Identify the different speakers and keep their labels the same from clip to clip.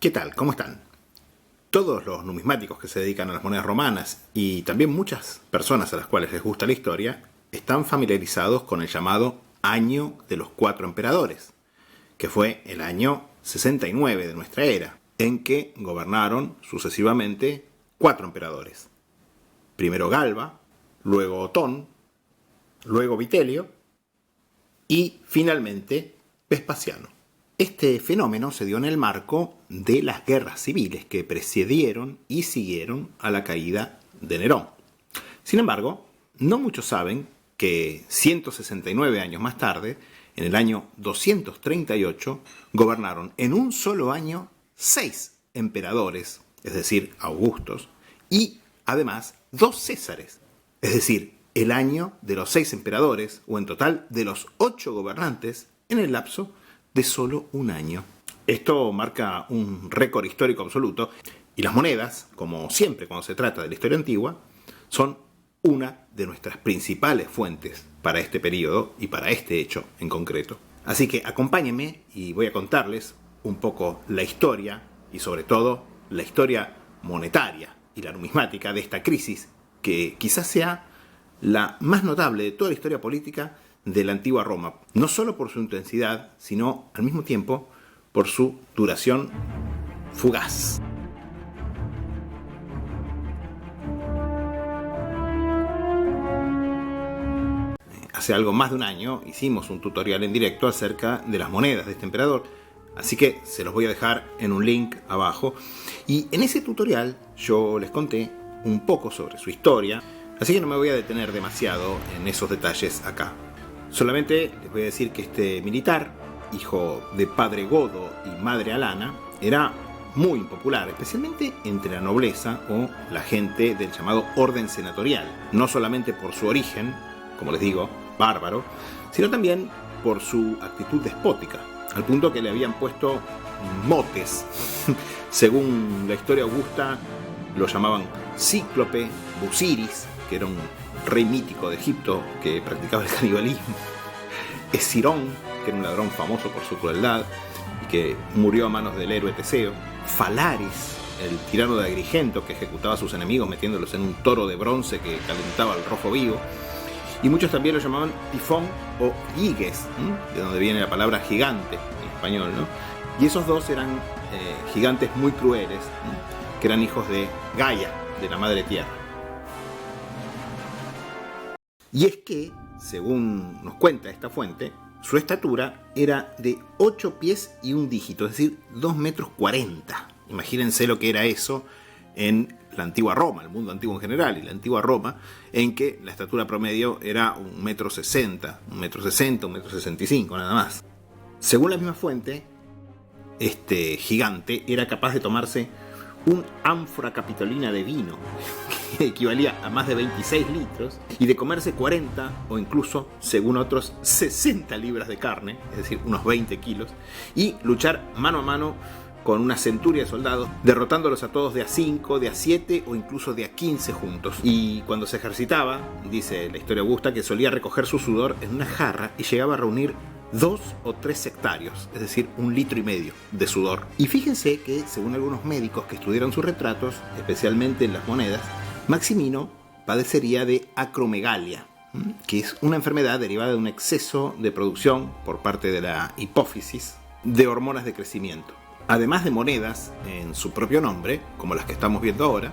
Speaker 1: ¿Qué tal? ¿Cómo están? Todos los numismáticos que se dedican a las monedas romanas y también muchas personas a las cuales les gusta la historia están familiarizados con el llamado Año de los Cuatro Emperadores, que fue el año 69 de nuestra era, en que gobernaron sucesivamente 4 emperadores. Primero Galba, luego Otón, luego Vitelio y finalmente Vespasiano. Este fenómeno se dio en el marco de las guerras civiles que precedieron y siguieron a la caída de Nerón. Sin embargo, no muchos saben que 169 años más tarde, en el año 238, gobernaron en un solo año 6 emperadores, es decir, Augustos, y además 2 Césares, es decir, el año de los 6 emperadores, o en total de los 8 gobernantes, en el lapso de solo un año. Esto marca un récord histórico absoluto, y las monedas, como siempre cuando se trata de la historia antigua, son una de nuestras principales fuentes para este periodo y para este hecho en concreto. Así que acompáñenme y voy a contarles un poco la historia y sobre todo la historia monetaria y la numismática de esta crisis que quizás sea la más notable de toda la historia política de la antigua Roma, no solo por su intensidad, sino al mismo tiempo por su duración fugaz. Hace algo más de un año hicimos un tutorial en directo acerca de las monedas de este emperador, así que se los voy a dejar en un link abajo. Y en ese tutorial yo les conté un poco sobre su historia, así que no me voy a detener demasiado en esos detalles acá. Solamente les voy a decir que este militar, hijo de padre Godo y madre Alana, era muy impopular, especialmente entre la nobleza o la gente del llamado orden senatorial, no solamente por su origen, como les digo, bárbaro, sino también por su actitud despótica, al punto que le habían puesto motes. Según la historia augusta, lo llamaban Cíclope, Busiris, que era un rey mítico de Egipto que practicaba el canibalismo, Escirón, que era un ladrón famoso por su crueldad y que murió a manos del héroe Teseo, Falaris, el tirano de Agrigento que ejecutaba a sus enemigos metiéndolos en un toro de bronce que calentaba al rojo vivo, y muchos también lo llamaban Tifón o Giges, de donde viene la palabra gigante en español, ¿no? Y esos dos eran gigantes muy crueles, que eran hijos de Gaia, de la madre tierra. Y es que, según nos cuenta esta fuente, su estatura era de 8 pies y un dígito, es decir, 2,40 metros. Imagínense lo que era eso en la antigua Roma, el mundo antiguo en general, y la antigua Roma, en que la estatura promedio era 1,60 metros, 1,65 metros, nada más. Según la misma fuente, este gigante era capaz de tomarse un ánfora capitolina de vino, que equivalía a más de 26 litros, y de comerse 40 o incluso, según otros, 60 libras de carne, es decir, unos 20 kilos, y luchar mano a mano con una centuria de soldados, derrotándolos a todos de a 5, de a 7 o incluso de a 15 juntos. Y cuando se ejercitaba, dice la historia augusta, que solía recoger su sudor en una jarra y llegaba a reunir 2 o 3 hectáreos, es decir, 1,5 litros de sudor. Y fíjense que, según algunos médicos que estudiaron sus retratos, especialmente en las monedas, Maximino padecería de acromegalia, que es una enfermedad derivada de un exceso de producción por parte de la hipófisis de hormonas de crecimiento. Además de monedas en su propio nombre, como las que estamos viendo ahora,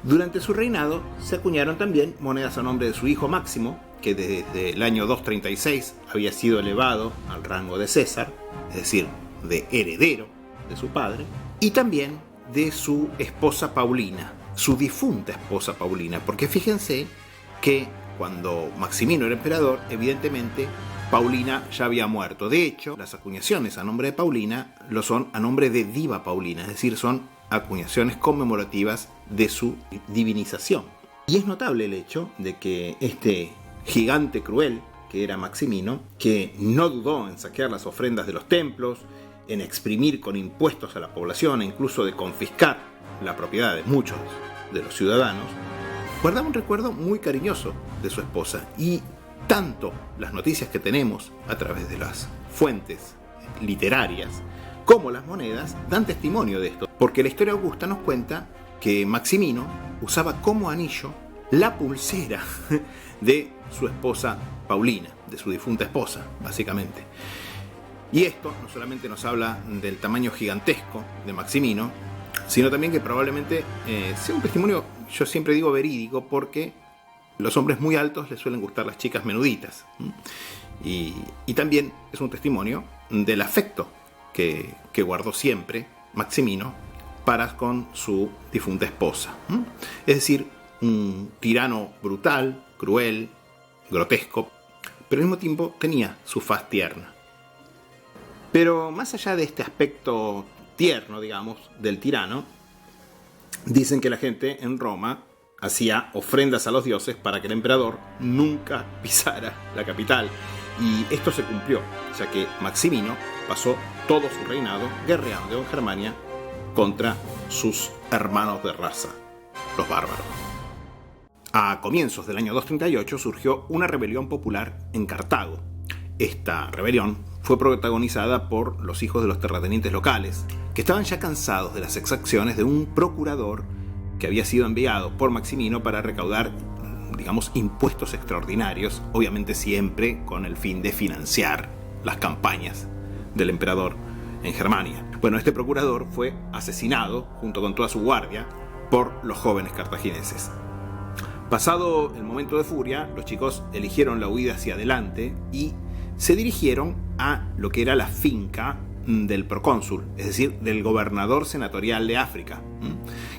Speaker 1: durante su reinado se acuñaron también monedas a nombre de su hijo Máximo, que desde el año 236 había sido elevado al rango de César, es decir, de heredero de su padre, y también de su esposa Paulina, su difunta esposa Paulina, porque fíjense que cuando Maximino era emperador, evidentemente Paulina ya había muerto. De hecho, las acuñaciones a nombre de Paulina lo son a nombre de Diva Paulina, es decir, son acuñaciones conmemorativas de su divinización. Y es notable el hecho de que este gigante cruel, que era Maximino, que no dudó en saquear las ofrendas de los templos, en exprimir con impuestos a la población e incluso de confiscar la propiedad de muchos de los ciudadanos, guardaba un recuerdo muy cariñoso de su esposa. Y tanto las noticias que tenemos a través de las fuentes literarias como las monedas dan testimonio de esto, porque la historia augusta nos cuenta que Maximino usaba como anillo la pulsera de su esposa Paulina, de su difunta esposa, básicamente. Y esto no solamente nos habla del tamaño gigantesco de Maximino, sino también que probablemente sea un testimonio, yo siempre digo verídico, porque los hombres muy altos les suelen gustar las chicas menuditas. Y también es un testimonio del afecto que guardó siempre Maximino para con su difunta esposa. Es decir, un tirano brutal, cruel, grotesco, pero al mismo tiempo tenía su faz tierna. Pero más allá de este aspecto tierno, digamos, del tirano, dicen que la gente en Roma hacía ofrendas a los dioses para que el emperador nunca pisara la capital. Y esto se cumplió, ya que Maximino pasó todo su reinado guerreando en Germania contra sus hermanos de raza, los bárbaros. A comienzos del año 238 surgió una rebelión popular en Cartago. Esta rebelión fue protagonizada por los hijos de los terratenientes locales, que estaban ya cansados de las exacciones de un procurador que había sido enviado por Maximino para recaudar, digamos, impuestos extraordinarios, obviamente siempre con el fin de financiar las campañas del emperador en Germania. Bueno, este procurador fue asesinado junto con toda su guardia por los jóvenes cartagineses. Pasado el momento de furia, los chicos eligieron la huida hacia adelante y se dirigieron a lo que era la finca del procónsul, es decir, del gobernador senatorial de África,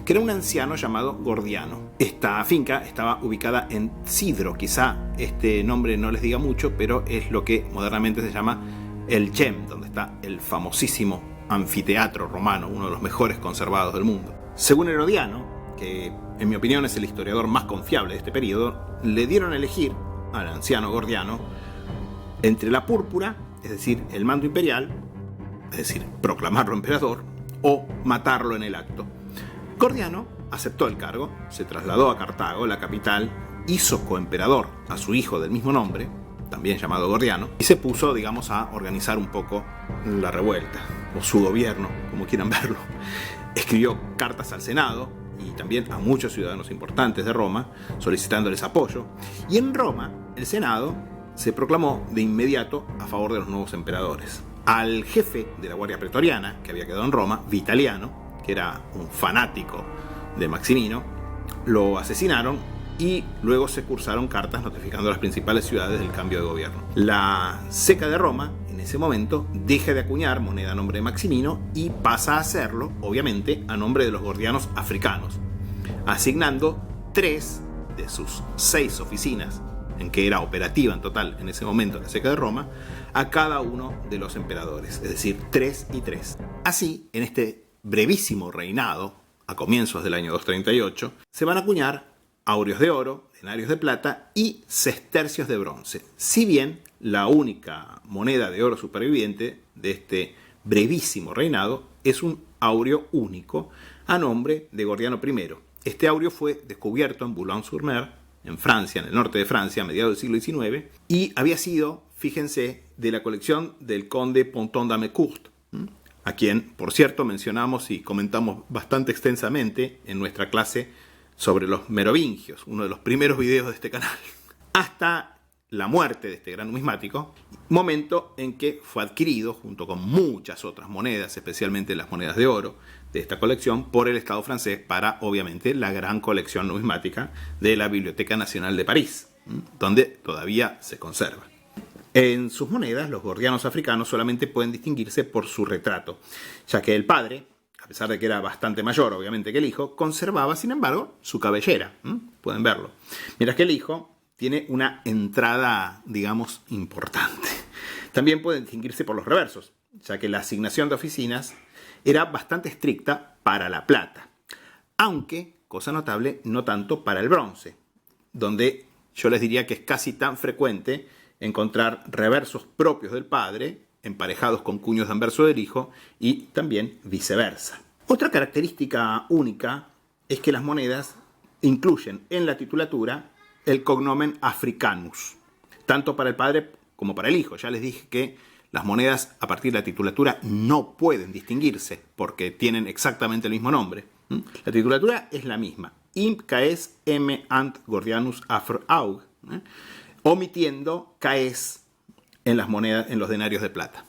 Speaker 1: que era un anciano llamado Gordiano. Esta finca estaba ubicada en Sidro, quizá este nombre no les diga mucho, pero es lo que modernamente se llama el Chem, donde está el famosísimo anfiteatro romano, uno de los mejores conservados del mundo. Según Herodiano, que en mi opinión es el historiador más confiable de este periodo, le dieron a elegir al anciano Gordiano entre la púrpura, es decir, el mando imperial, es decir, proclamarlo emperador, o matarlo en el acto. Gordiano aceptó el cargo, se trasladó a Cartago, la capital, hizo coemperador a su hijo del mismo nombre, también llamado Gordiano, y se puso, digamos, a organizar un poco la revuelta, o su gobierno, como quieran verlo. Escribió cartas al Senado y también a muchos ciudadanos importantes de Roma, solicitándoles apoyo, y en Roma, el Senado se proclamó de inmediato a favor de los nuevos emperadores. Al jefe de la Guardia Pretoriana, que había quedado en Roma, Vitaliano, que era un fanático de Maximino, lo asesinaron y luego se cursaron cartas notificando a las principales ciudades del cambio de gobierno. La Ceca de Roma, en ese momento, deja de acuñar moneda a nombre de Maximino y pasa a hacerlo, obviamente, a nombre de los gordianos africanos, asignando 3 de sus 6 oficinas, en que era operativa en total en ese momento la Ceca de Roma, a cada uno de los emperadores, es decir, 3 y 3. Así, en este brevísimo reinado, a comienzos del año 238, se van a acuñar aurios de oro, denarios de plata y sestercios de bronce. Si bien la única moneda de oro superviviente de este brevísimo reinado es un aureo único a nombre de Gordiano I. Este aureo fue descubierto en Boulogne-sur-Mer, en Francia, en el norte de Francia, a mediados del siglo XIX, y había sido, fíjense, de la colección del conde Ponton d'Amecourt, a quien, por cierto, mencionamos y comentamos bastante extensamente en nuestra clase sobre los merovingios, uno de los primeros videos de este canal, hasta la muerte de este gran numismático, momento en que fue adquirido, junto con muchas otras monedas, especialmente las monedas de oro de esta colección, por el Estado francés para, obviamente, la gran colección numismática de la Biblioteca Nacional de París, donde todavía se conserva. En sus monedas, los gordianos africanos solamente pueden distinguirse por su retrato, ya que el padre, a pesar de que era bastante mayor, obviamente, que el hijo, conservaba, sin embargo, su cabellera. Pueden verlo. Mientras que el hijo tiene una entrada, digamos, importante. También pueden distinguirse por los reversos, ya que la asignación de oficinas era bastante estricta para la plata, aunque, cosa notable, no tanto para el bronce, donde yo les diría que es casi tan frecuente encontrar reversos propios del padre emparejados con cuños de anverso del hijo y también viceversa. Otra característica única es que las monedas incluyen en la titulatura el cognomen Africanus, tanto para el padre como para el hijo. Ya les dije que las monedas a partir de la titulatura no pueden distinguirse porque tienen exactamente el mismo nombre. La titulatura es la misma. Imp caes m ant gordianus afro aug, omitiendo caes en las monedas, en los denarios de plata.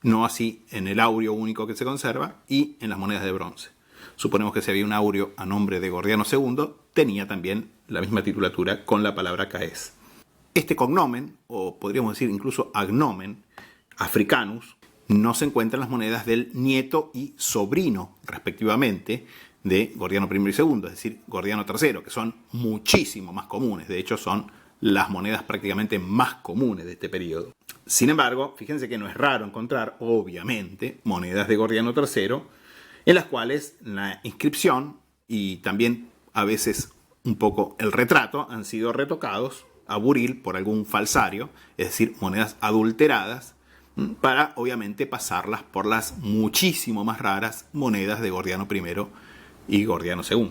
Speaker 1: No así en el aureo único que se conserva y en las monedas de bronce. Suponemos que si había un aureo a nombre de Gordiano II, tenía también la misma titulatura con la palabra caes. Este cognomen, o podríamos decir incluso agnomen, africanus, no se encuentra en las monedas del nieto y sobrino, respectivamente, de Gordiano I y II, es decir, Gordiano III, que son muchísimo más comunes. De hecho, son las monedas prácticamente más comunes de este periodo. Sin embargo, fíjense que no es raro encontrar, obviamente, monedas de Gordiano III, en las cuales la inscripción y también a veces un poco el retrato han sido retocados a buril por algún falsario, es decir, monedas adulteradas, para obviamente pasarlas por las muchísimo más raras monedas de Gordiano I y Gordiano II.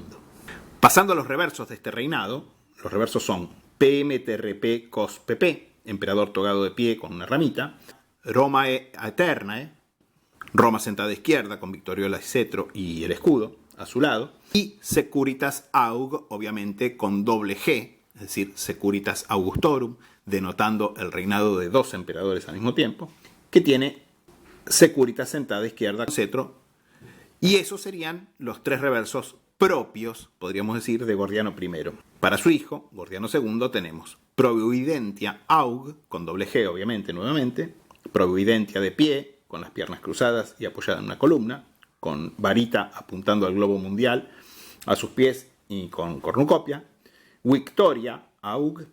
Speaker 1: Pasando a los reversos de este reinado, los reversos son PMTRP COS PP, emperador togado de pie con una ramita, Romae Aeternae, Roma sentada a izquierda con victoriola y cetro y el escudo a su lado, y Securitas Aug, obviamente con doble G, es decir, Securitas Augustorum, denotando el reinado de dos emperadores al mismo tiempo, que tiene Securitas sentada a izquierda con cetro, y esos serían los tres reversos propios, podríamos decir, de Gordiano I. Para su hijo, Gordiano II, tenemos Providentia Aug, con doble G obviamente, nuevamente, Providentia de pie, con las piernas cruzadas y apoyada en una columna, con varita apuntando al globo mundial a sus pies y con cornucopia, Victoria Aug,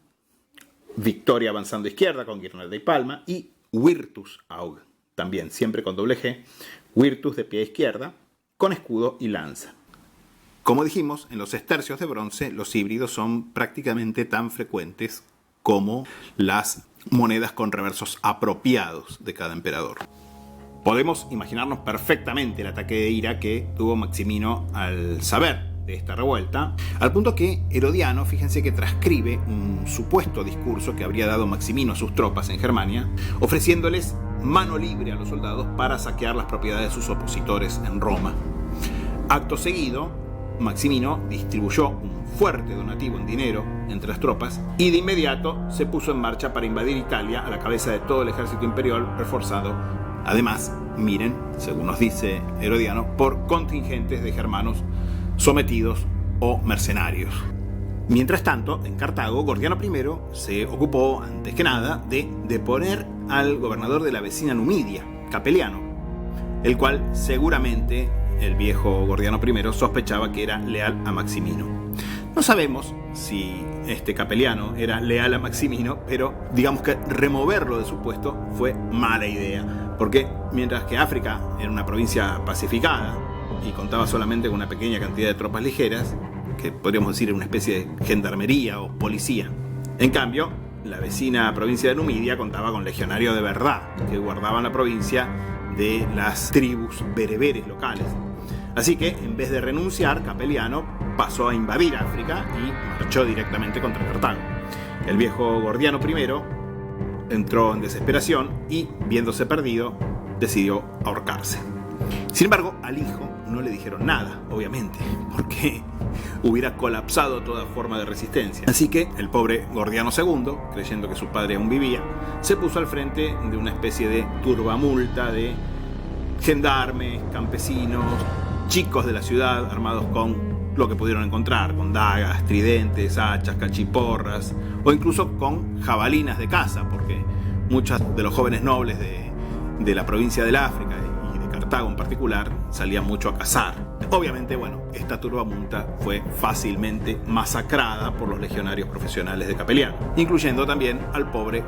Speaker 1: Victoria avanzando a izquierda con guirnalda y palma, y Virtus Aug, también siempre con doble G, Virtus de pie a izquierda, con escudo y lanza. Como dijimos, en los sestercios de bronce los híbridos son prácticamente tan frecuentes como las monedas con reversos apropiados de cada emperador. Podemos imaginarnos perfectamente el ataque de ira que tuvo Maximino al saber de esta revuelta, al punto que Herodiano, fíjense que transcribe un supuesto discurso que habría dado Maximino a sus tropas en Germania, ofreciéndoles mano libre a los soldados para saquear las propiedades de sus opositores en Roma. Acto seguido, Maximino distribuyó un fuerte donativo en dinero entre las tropas y de inmediato se puso en marcha para invadir Italia a la cabeza de todo el ejército imperial reforzado. Además, miren, según nos dice Herodiano, por contingentes de germanos sometidos o mercenarios. Mientras tanto, en Cartago, Gordiano I se ocupó, antes que nada, de deponer al gobernador de la vecina Numidia, Capeliano, el cual seguramente el viejo Gordiano I sospechaba que era leal a Maximino. No sabemos si este Capeliano era leal a Maximino, pero digamos que removerlo de su puesto fue mala idea, porque mientras que África era una provincia pacificada y contaba solamente con una pequeña cantidad de tropas ligeras, que podríamos decir una especie de gendarmería o policía, en cambio, la vecina provincia de Numidia contaba con legionarios de verdad, que guardaban la provincia de las tribus bereberes locales. Así que, en vez de renunciar, Capeliano pasó a invadir África y marchó directamente contra Cartago. El viejo Gordiano I entró en desesperación y, viéndose perdido, decidió ahorcarse. Sin embargo, al hijo no le dijeron nada, obviamente, porque hubiera colapsado toda forma de resistencia. Así que el pobre Gordiano II, creyendo que su padre aún vivía, se puso al frente de una especie de turbamulta de gendarmes, campesinos, chicos de la ciudad armados con lo que pudieron encontrar, con dagas, tridentes, hachas, cachiporras o incluso con jabalinas de caza, porque muchos de los jóvenes nobles de la provincia del África y de Cartago en particular salían mucho a cazar. Obviamente, bueno, esta turbamulta fue fácilmente masacrada por los legionarios profesionales de Capeliano, incluyendo también al pobre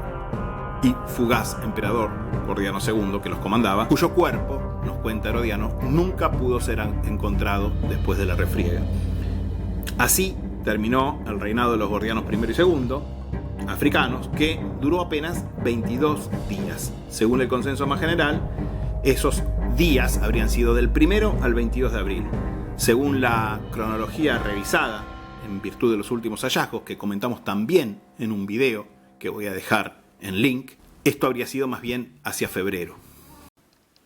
Speaker 1: y fugaz emperador Gordiano II que los comandaba, cuyo cuerpo, nos cuenta Herodiano, nunca pudo ser encontrado después de la refriega. Así terminó el reinado de los Gordianos I y II, africanos, que duró apenas 22 días. Según el consenso más general, esos días habrían sido del 1 al 22 de abril. Según la cronología revisada, en virtud de los últimos hallazgos que comentamos también en un video que voy a dejar en link, Esto habría sido más bien hacia febrero.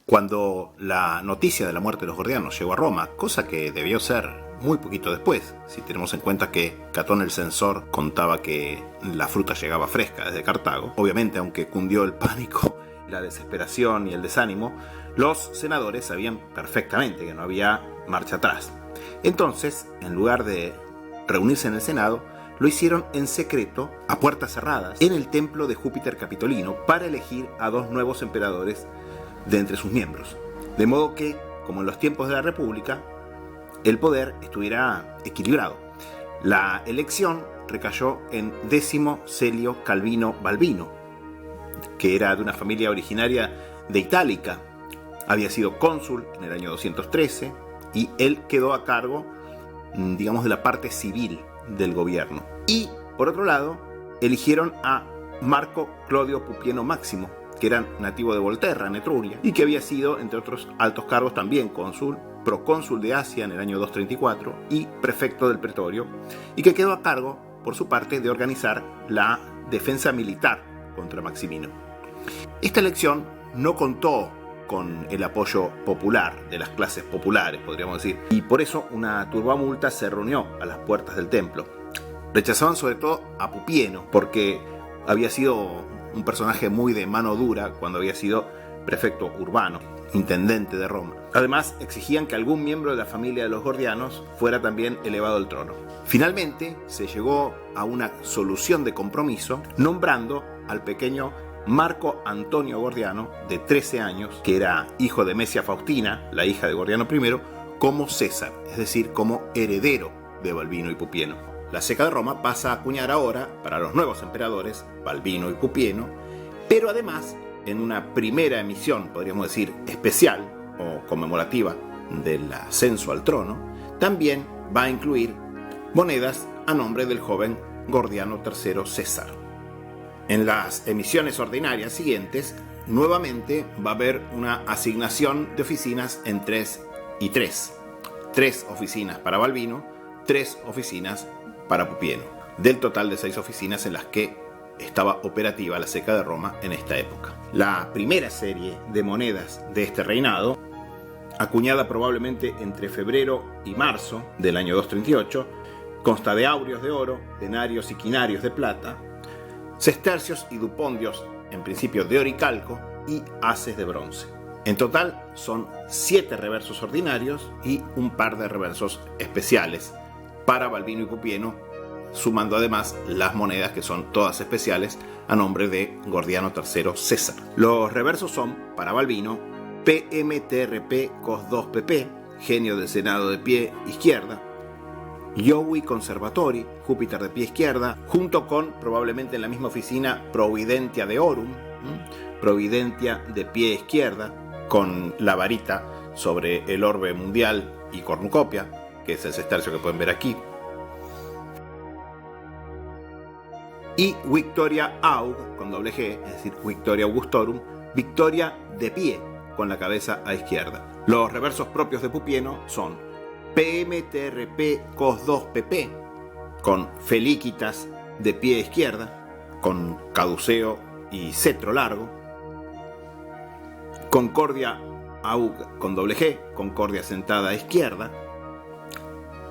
Speaker 1: Cuando la noticia de la muerte de los gordianos llegó a Roma, cosa que debió ser muy poquito después, si tenemos en cuenta que Catón el Censor contaba que la fruta llegaba fresca desde Cartago, obviamente aunque cundió el pánico, la desesperación y el desánimo, los senadores sabían perfectamente que no había marcha atrás. Entonces, en lugar de reunirse en el Senado, lo hicieron en secreto, a puertas cerradas, en el templo de Júpiter Capitolino, para elegir a 2 nuevos emperadores de entre sus miembros. De modo que, como en los tiempos de la República, el poder estuviera equilibrado. La elección recayó en Décimo Celio Calvino Balbino, que era de una familia originaria de Itálica. Había sido cónsul en el año 213 y él quedó a cargo, digamos, de la parte civil del gobierno. Y, por otro lado, eligieron a Marco Clodio Pupieno Máximo, que era nativo de Volterra, en Etruria, y que había sido, entre otros altos cargos, también cónsul, procónsul de Asia en el año 234 y prefecto del Pretorio, y que quedó a cargo, por su parte, de organizar la defensa militar contra Maximino. Esta elección no contó con el apoyo popular, de las clases populares, podríamos decir, y por eso una turbamulta se reunió a las puertas del templo. Rechazaban sobre todo a Pupieno, porque había sido un personaje muy de mano dura cuando había sido prefecto urbano, intendente de Roma. Además, exigían que algún miembro de la familia de los Gordianos fuera también elevado al trono. Finalmente, se llegó a una solución de compromiso, nombrando al pequeño Marco Antonio Gordiano, de 13 años, que era hijo de Mesia Faustina, la hija de Gordiano I, como César, es decir, como heredero de Balbino y Pupieno. La Ceca de Roma pasa a acuñar ahora, para los nuevos emperadores, Balbino y Pupieno, pero además, en una primera emisión, podríamos decir, especial o conmemorativa del ascenso al trono, también va a incluir monedas a nombre del joven Gordiano III César. En las emisiones ordinarias siguientes, nuevamente va a haber una asignación de oficinas en 3 y 3. 3 oficinas para Balbino, 3 oficinas para Pupieno, del total de 6 oficinas en las que estaba operativa la Ceca de Roma en esta época. La primera serie de monedas de este reinado, acuñada probablemente entre febrero y marzo del año 238, consta de aurios de oro, denarios y quinarios de plata, sestercios y dupondios, en principio de oro y calco, y haces de bronce. En total son 7 reversos ordinarios y un par de reversos especiales para Balbino y Pupieno, sumando además las monedas que son todas especiales a nombre de Gordiano III César. Los reversos son, para Balbino, PMTRP COS 2 PP, genio del Senado de pie izquierda, Jovi Conservatori, Júpiter de pie izquierda, junto con, probablemente en la misma oficina, Providentia Deorum, Providentia de pie izquierda, con la varita sobre el orbe mundial y cornucopia, que es el sestercio que pueden ver aquí. Y Victoria Aug, con doble G, es decir, Victoria Augustorum, Victoria de pie, con la cabeza a izquierda. Los reversos propios de Pupieno son PMTRP COS 2 PP, con Felicitas de pie izquierda, con caduceo y cetro largo, Concordia Aug con doble G, Concordia sentada a izquierda,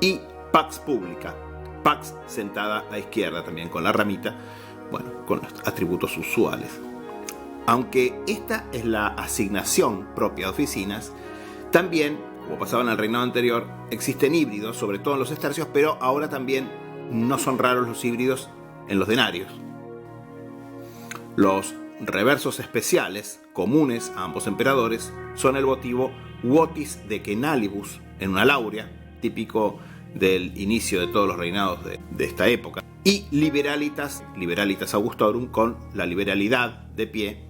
Speaker 1: y Pax Publica, Pax sentada a izquierda también con la ramita, bueno, con los atributos usuales. Aunque esta es la asignación propia de oficinas, también, como pasaba en el reinado anterior, existen híbridos, sobre todo en los sestercios, pero ahora también no son raros los híbridos en los denarios. Los reversos especiales, comunes a ambos emperadores, son el votivo Votis Decenalibus en una laurea, típico del inicio de todos los reinados de esta época, y Liberalitas Augustorum, con la liberalidad de pie,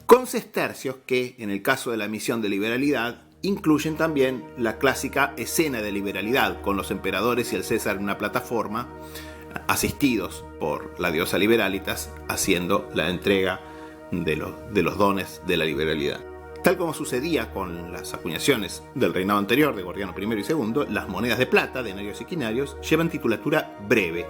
Speaker 1: con sestercios que, en el caso de la misión de liberalidad, incluyen también la clásica escena de liberalidad, con los emperadores y el César en una plataforma, asistidos por la diosa Liberalitas, haciendo la entrega de los dones de la liberalidad. Tal como sucedía con las acuñaciones del reinado anterior de Gordiano I y II, las monedas de plata, denarios y quinarios, llevan titulatura breve,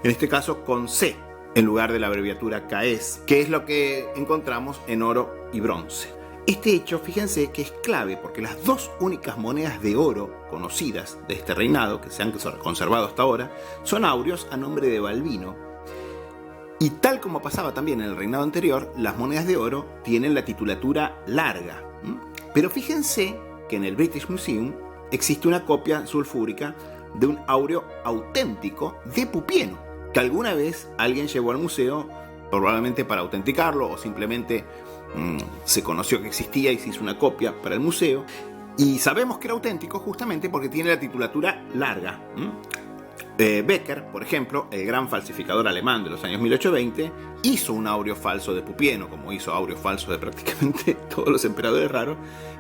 Speaker 1: en este caso con C, en lugar de la abreviatura KS, que es lo que encontramos en oro y bronce. Este hecho, fíjense que es clave porque las dos únicas monedas de oro conocidas de este reinado, que se han conservado hasta ahora, son áureos a nombre de Balbino. Y tal como pasaba también en el reinado anterior, las monedas de oro tienen la titulatura larga. Pero fíjense que en el British Museum existe una copia sulfúrica de un áureo auténtico de Pupieno, que alguna vez alguien llevó al museo, probablemente para autenticarlo o simplemente se conoció que existía y se hizo una copia para el museo. Y sabemos que era auténtico justamente porque tiene la titulatura larga. Becker, por ejemplo, el gran falsificador alemán de los años 1820, hizo un áureo falso de Pupieno, como hizo áureos falsos de prácticamente todos los emperadores raros,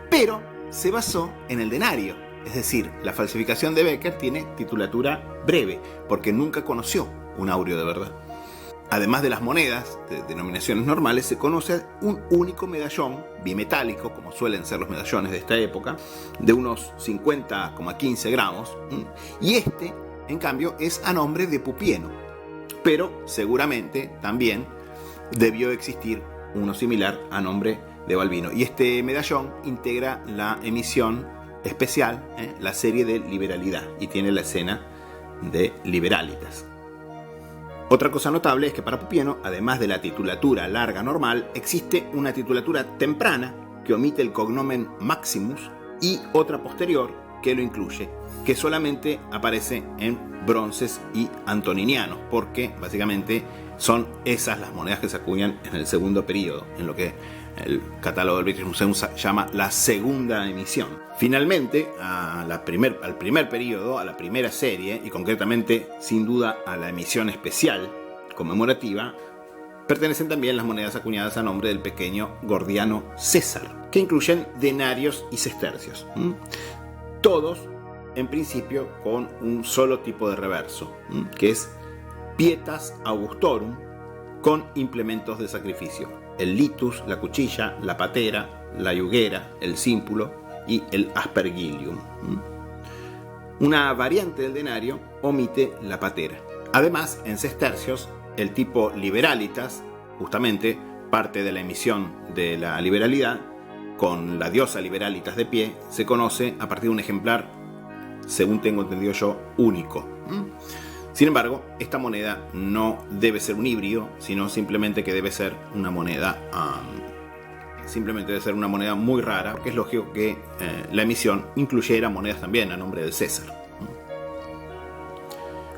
Speaker 1: pero se basó en el denario. Es decir, la falsificación de Becker tiene titulatura breve, porque nunca conoció un áureo de verdad. Además de las monedas de denominaciones normales, se conoce un único medallón bimetálico, como suelen ser los medallones de esta época, de unos 50,15 gramos, y este, en cambio, es a nombre de Pupieno, pero seguramente también debió existir uno similar a nombre de Balbino. Y este medallón integra la emisión especial, la serie de Liberalidad, y tiene la escena de Liberalitas. Otra cosa notable es que para Pupieno, además de la titulatura larga normal, existe una titulatura temprana que omite el cognomen Maximus y otra posterior que lo incluye, que solamente aparece en bronces y antoninianos, porque básicamente son esas las monedas que se acuñan en el segundo periodo, en lo que el catálogo del British Museum llama la segunda emisión. Finalmente, al primer periodo, a la primera serie, y concretamente, sin duda, a la emisión especial conmemorativa, pertenecen también las monedas acuñadas a nombre del pequeño Gordiano César, que incluyen denarios y sestercios. Todos, en principio, con un solo tipo de reverso, que es Pietas Augustorum, con implementos de sacrificio: el litus, la cuchilla, la patera, la yuguera, el símpulo y el aspergillium. Una variante del denario omite la patera. Además, en sestercios, el tipo Liberalitas, justamente parte de la emisión de la liberalidad, con la diosa Liberalitas de pie, se conoce a partir de un ejemplar, según tengo entendido yo, único. Sin embargo, esta moneda no debe ser un híbrido, sino simplemente que debe ser una moneda muy rara, porque es lógico que la emisión incluyera monedas también a nombre de César.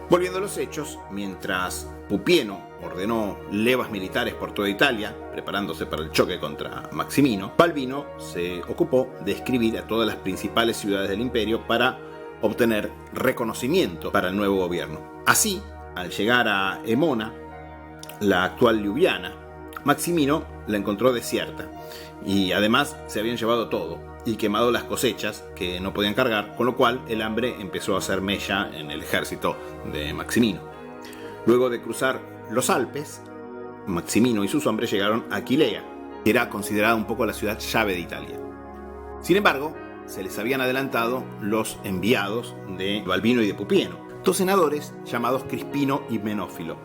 Speaker 1: Volviendo a los hechos, mientras Pupieno ordenó levas militares por toda Italia, preparándose para el choque contra Maximino, Balbino se ocupó de escribir a todas las principales ciudades del imperio para obtener reconocimiento para el nuevo gobierno. Así, al llegar a Emona, la actual Liubliana, Maximino la encontró desierta y además se habían llevado todo y quemado las cosechas que no podían cargar, con lo cual el hambre empezó a hacer mella en el ejército de Maximino. Luego de cruzar los Alpes, Maximino y sus hombres llegaron a Aquilea, que era considerada un poco la ciudad llave de Italia. Sin embargo, se les habían adelantado los enviados de Balbino y de Pupieno, dos senadores llamados Crispino y Menófilo,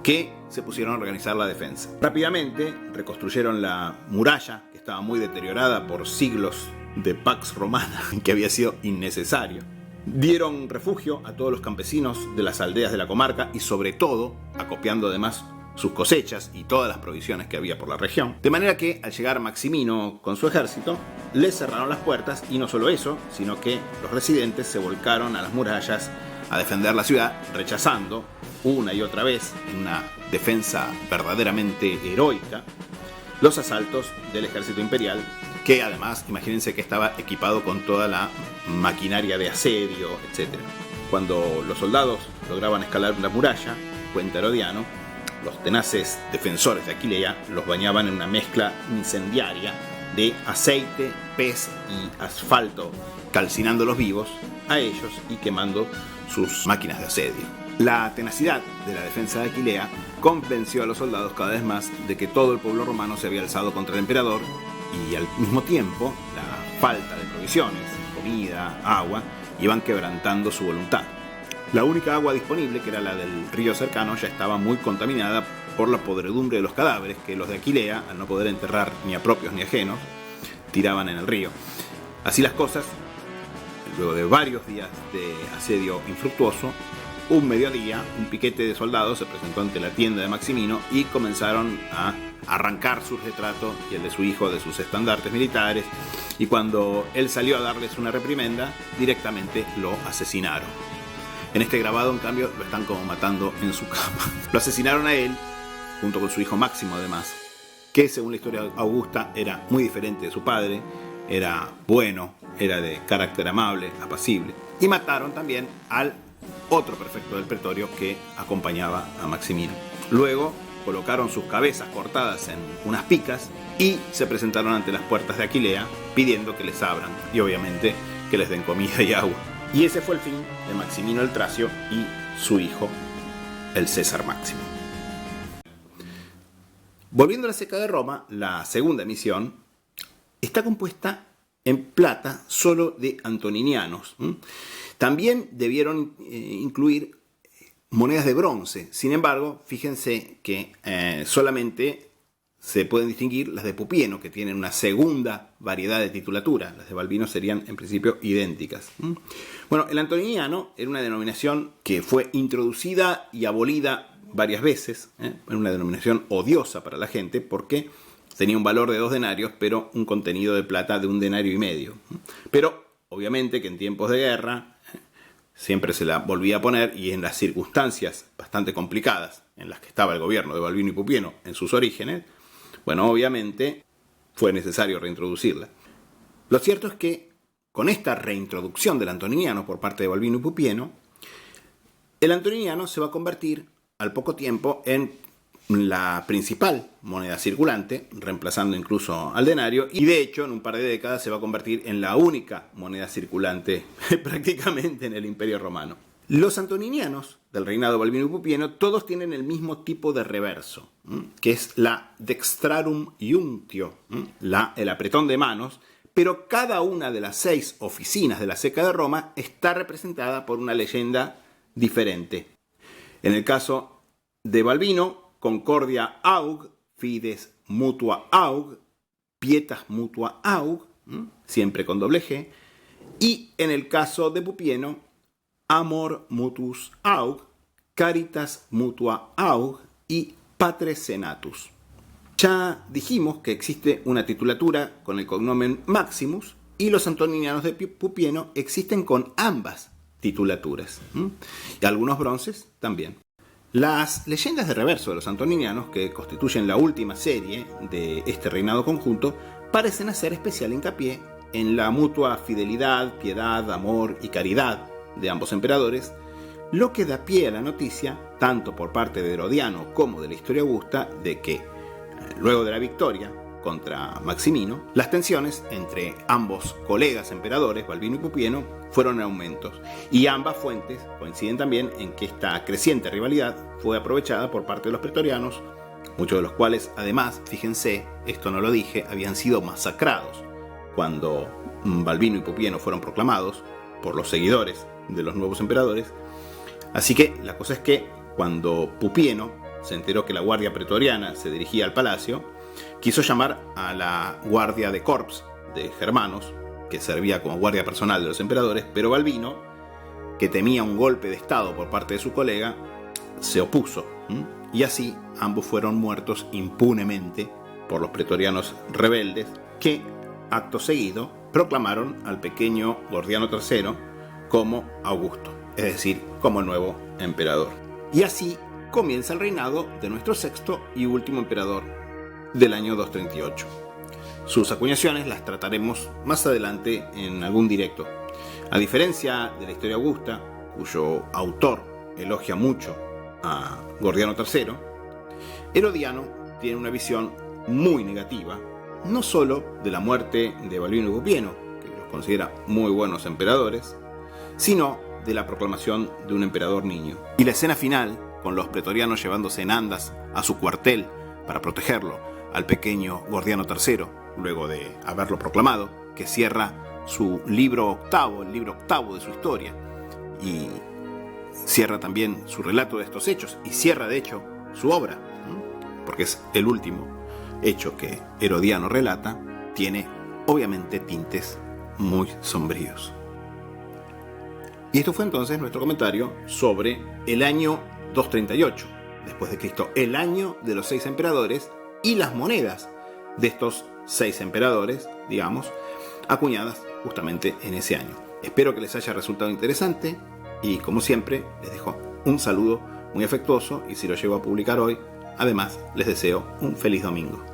Speaker 1: que se pusieron a organizar la defensa. Rápidamente reconstruyeron la muralla, que estaba muy deteriorada por siglos de Pax Romana, que había sido innecesario. Dieron refugio a todos los campesinos de las aldeas de la comarca y sobre todo, acopiando además sus cosechas y todas las provisiones que había por la región. De manera que al llegar Maximino con su ejército, les cerraron las puertas y no solo eso, sino que los residentes se volcaron a las murallas a defender la ciudad, rechazando una y otra vez, en una defensa verdaderamente heroica, los asaltos del ejército imperial, que además, imagínense que estaba equipado con toda la maquinaria de asedio, etc. Cuando los soldados lograban escalar la muralla, cuenta Herodiano, los tenaces defensores de Aquilea los bañaban en una mezcla incendiaria de aceite, pez y asfalto, calcinándolos vivos a ellos y quemando sus máquinas de asedio. La tenacidad de la defensa de Aquilea convenció a los soldados cada vez más de que todo el pueblo romano se había alzado contra el emperador y al mismo tiempo la falta de provisiones, comida, agua, iban quebrantando su voluntad. La única agua disponible, que era la del río cercano, ya estaba muy contaminada por la podredumbre de los cadáveres que los de Aquilea, al no poder enterrar ni a propios ni ajenos, tiraban en el río. Así las cosas, luego de varios días de asedio infructuoso, un mediodía, un piquete de soldados se presentó ante la tienda de Maximino y comenzaron a arrancar su retrato y el de su hijo de sus estandartes militares, y cuando él salió a darles una reprimenda, directamente lo asesinaron. En este grabado, en cambio, lo están como matando en su cama. Lo asesinaron a él, junto con su hijo Máximo, además, que según la historia augusta era muy diferente de su padre, era bueno, era de carácter amable, apacible. Y mataron también al otro prefecto del pretorio que acompañaba a Maximino. Luego colocaron sus cabezas cortadas en unas picas y se presentaron ante las puertas de Aquilea pidiendo que les abran y obviamente que les den comida y agua. Y ese fue el fin de Maximino el Tracio y su hijo, el César Máximo. Volviendo a la Ceca de Roma, la segunda emisión está compuesta en plata solo de antoninianos. También debieron incluir monedas de bronce. Sin embargo, fíjense que solamente se pueden distinguir las de Pupieno, que tienen una segunda variedad de titulatura. Las de Balbino serían en principio idénticas. Bueno, el antoniniano era una denominación que fue introducida y abolida varias veces. Era una denominación odiosa para la gente porque tenía un valor de 2 denarios, pero un contenido de plata de 1,5 denarios. Pero obviamente que en tiempos de guerra siempre se la volvía a poner, y en las circunstancias bastante complicadas en las que estaba el gobierno de Balbino y Pupieno en sus orígenes, bueno, obviamente fue necesario reintroducirla. Lo cierto es que con esta reintroducción del antoniniano por parte de Balbino y Pupieno, el antoniniano se va a convertir al poco tiempo en la principal moneda circulante, reemplazando incluso al denario, y de hecho en un par de décadas se va a convertir en la única moneda circulante prácticamente en el Imperio Romano. Los antoninianos del reinado de Balbino y Pupieno todos tienen el mismo tipo de reverso, que es la dextrarum iunctio, el apretón de manos, pero cada una de las 6 oficinas de la Ceca de Roma está representada por una leyenda diferente. En el caso de Balbino, Concordia aug, Fides mutua aug, Pietas mutua aug, siempre con doble G, y en el caso de Pupieno, Amor mutus aug, Caritas mutua aug y Patres senatus. Ya dijimos que existe una titulatura con el cognomen Maximus, y los antoninianos de Pupieno existen con ambas titulaturas. Y algunos bronces también. Las leyendas de reverso de los antoninianos, que constituyen la última serie de este reinado conjunto, parecen hacer especial hincapié en la mutua fidelidad, piedad, amor y caridad de ambos emperadores, lo que da pie a la noticia, tanto por parte de Herodiano como de la historia augusta, de que, luego de la victoria contra Maximino, las tensiones entre ambos colegas emperadores, Balbino y Pupieno, fueron en aumentos, y ambas fuentes coinciden también en que esta creciente rivalidad fue aprovechada por parte de los pretorianos, muchos de los cuales, además, fíjense, esto no lo dije, habían sido masacrados cuando Balbino y Pupieno fueron proclamados por los seguidores de los nuevos emperadores. Así que la cosa es que cuando Pupieno se enteró que la guardia pretoriana se dirigía al palacio, quiso llamar a la guardia de corps de germanos, que servía como guardia personal de los emperadores, pero Balbino, que temía un golpe de estado por parte de su colega, se opuso, y así ambos fueron muertos impunemente por los pretorianos rebeldes, que, acto seguido, proclamaron al pequeño Gordiano III como Augusto, es decir, como el nuevo emperador. Y así comienza el reinado de nuestro sexto y último emperador del año 238. Sus acuñaciones las trataremos más adelante en algún directo. A diferencia de la historia augusta, cuyo autor elogia mucho a Gordiano III, Herodiano tiene una visión muy negativa, no solo de la muerte de Balbino y Pupieno, que los considera muy buenos emperadores, sino de la proclamación de un emperador niño. Y la escena final, con los pretorianos llevándose en andas a su cuartel para protegerlo al pequeño Gordiano III, luego de haberlo proclamado, que cierra su libro octavo, el libro octavo de su historia, y cierra también su relato de estos hechos y cierra de hecho su obra, porque es el último hecho que Herodiano relata, tiene obviamente tintes muy sombríos. Y esto fue entonces nuestro comentario sobre el año 238 después de Cristo, el año de los 6 emperadores y las monedas de estos 6 emperadores, digamos, acuñadas justamente en ese año. Espero que les haya resultado interesante y, como siempre, les dejo un saludo muy afectuoso y si lo llego a publicar hoy, además les deseo un feliz domingo.